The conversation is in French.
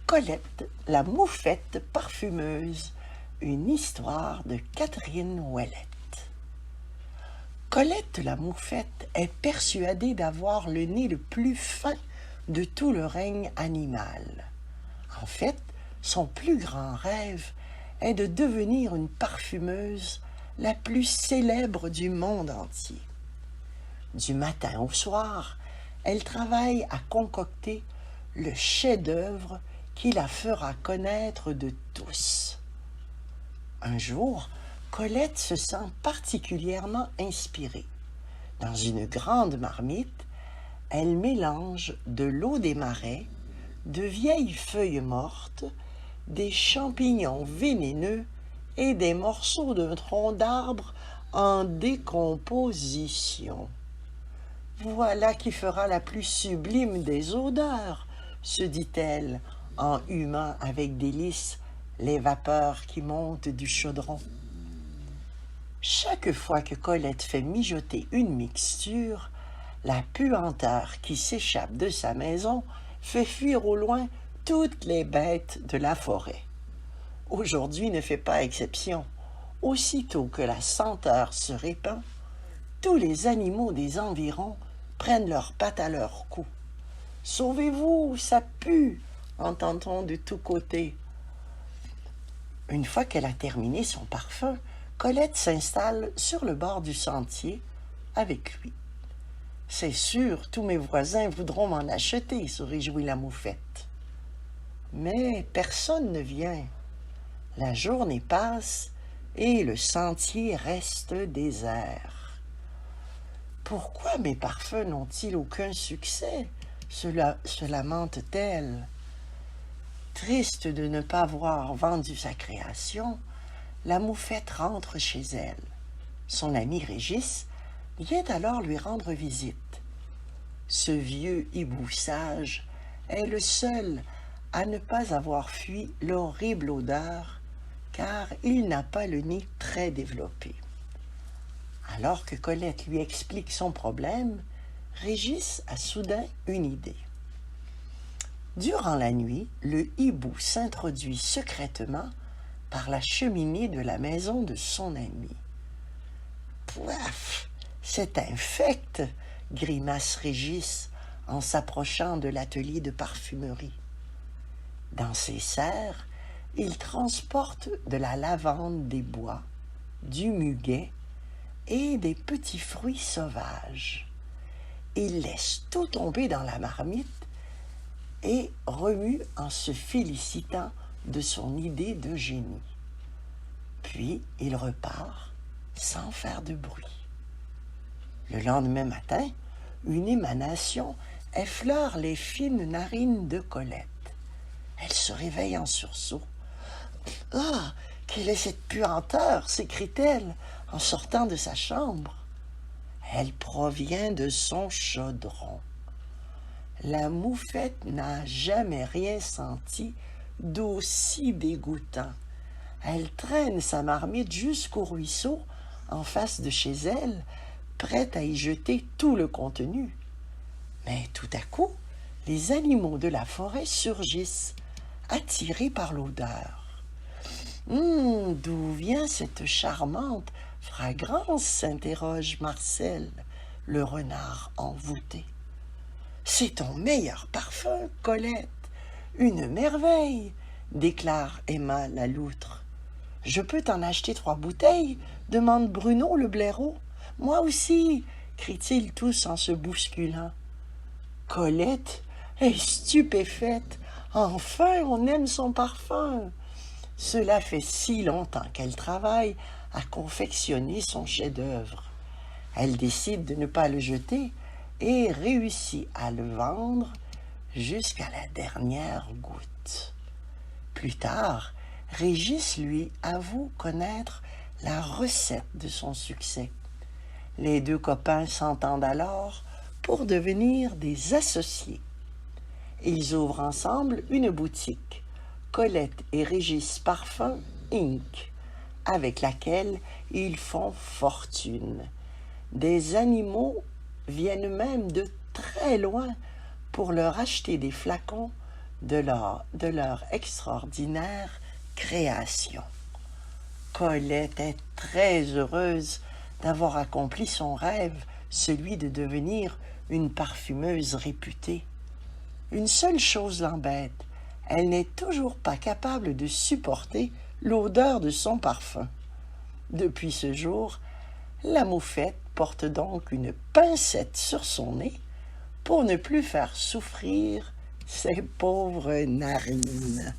Colette, la moufette parfumeuse, une histoire de Catherine Ouellette. Colette la moufette est persuadée d'avoir le nez le plus fin de tout le règne animal. En fait, son plus grand rêve est de devenir une parfumeuse la plus célèbre du monde entier. Du matin au soir, elle travaille à concocter le chef-d'œuvre qui la fera connaître de tous. Un jour, Colette se sent particulièrement inspirée. Dans une grande marmite, elle mélange de l'eau des marais, de vieilles feuilles mortes, des champignons vénéneux et des morceaux d'un tronc d'arbre en décomposition. Voilà qui fera la plus sublime des odeurs, se dit-elle en humant avec délice les vapeurs qui montent du chaudron. Chaque fois que Colette fait mijoter une mixture, la puanteur qui s'échappe de sa maison fait fuir au loin toutes les bêtes de la forêt. Aujourd'hui ne fait pas exception. Aussitôt que la senteur se répand, tous les animaux des environs prennent leurs pattes à leur cou. « Sauvez-vous, ça pue !» entend-on de tous côtés. Une fois qu'elle a terminé son parfum, Colette s'installe sur le bord du sentier avec lui. « C'est sûr, tous mes voisins voudront m'en acheter, » se réjouit la moufette. Mais personne ne vient. La journée passe et le sentier reste désert. « Pourquoi mes parfums n'ont-ils aucun succès ?» se lamente-t-elle. Triste de ne pas avoir vendu sa création, la moufette rentre chez elle. Son ami Régis vient alors lui rendre visite. Ce vieux hibou sage est le seul à ne pas avoir fui l'horrible odeur, car il n'a pas le nez très développé. Alors que Colette lui explique son problème, Régis a soudain une idée. Durant la nuit, le hibou s'introduit secrètement par la cheminée de la maison de son ami. « Pouaf! C'est infect !» grimace Régis en s'approchant de l'atelier de parfumerie. Dans ses serres, il transporte de la lavande des bois, du muguet et des petits fruits sauvages. Il laisse tout tomber dans la marmite et remue en se félicitant de son idée de génie. Puis il repart sans faire de bruit. Le lendemain matin, une émanation effleure les fines narines de Colette. Elle se réveille en sursaut. « Ah, quelle est cette puanteur !» s'écrie-t-elle en sortant de sa chambre. Elle provient de son chaudron. La moufette n'a jamais rien senti d'aussi dégoûtant. Elle traîne sa marmite jusqu'au ruisseau en face de chez elle, prête à y jeter tout le contenu. Mais tout à coup, les animaux de la forêt surgissent, attirés par l'odeur. « D'où vient cette charmante fragrance ?» s'interroge Marcel, le renard envoûté. « C'est ton meilleur parfum, Colette, une merveille !» déclare Emma la loutre. « Je peux t'en acheter 3 bouteilles ?» demande Bruno le blaireau. « Moi aussi !» crient-ils tous en se bousculant. Colette est stupéfaite. Enfin, on aime son parfum. Cela fait si longtemps qu'elle travaille à confectionner son chef-d'œuvre. Elle décide de ne pas le jeter et réussit à le vendre jusqu'à la dernière goutte. Plus tard, Régis lui avoue connaître la recette de son succès. Les 2 copains s'entendent alors pour devenir des associés. Ils ouvrent ensemble une boutique, Colette et Régis Parfum Inc., avec laquelle ils font fortune. Des animaux viennent même de très loin pour leur acheter des flacons de leur extraordinaire création. Colette est très heureuse d'avoir accompli son rêve, celui de devenir une parfumeuse réputée. Une seule chose l'embête, elle n'est toujours pas capable de supporter l'odeur de son parfum. Depuis ce jour, la moufette porte donc une pincette sur son nez pour ne plus faire souffrir ses pauvres narines.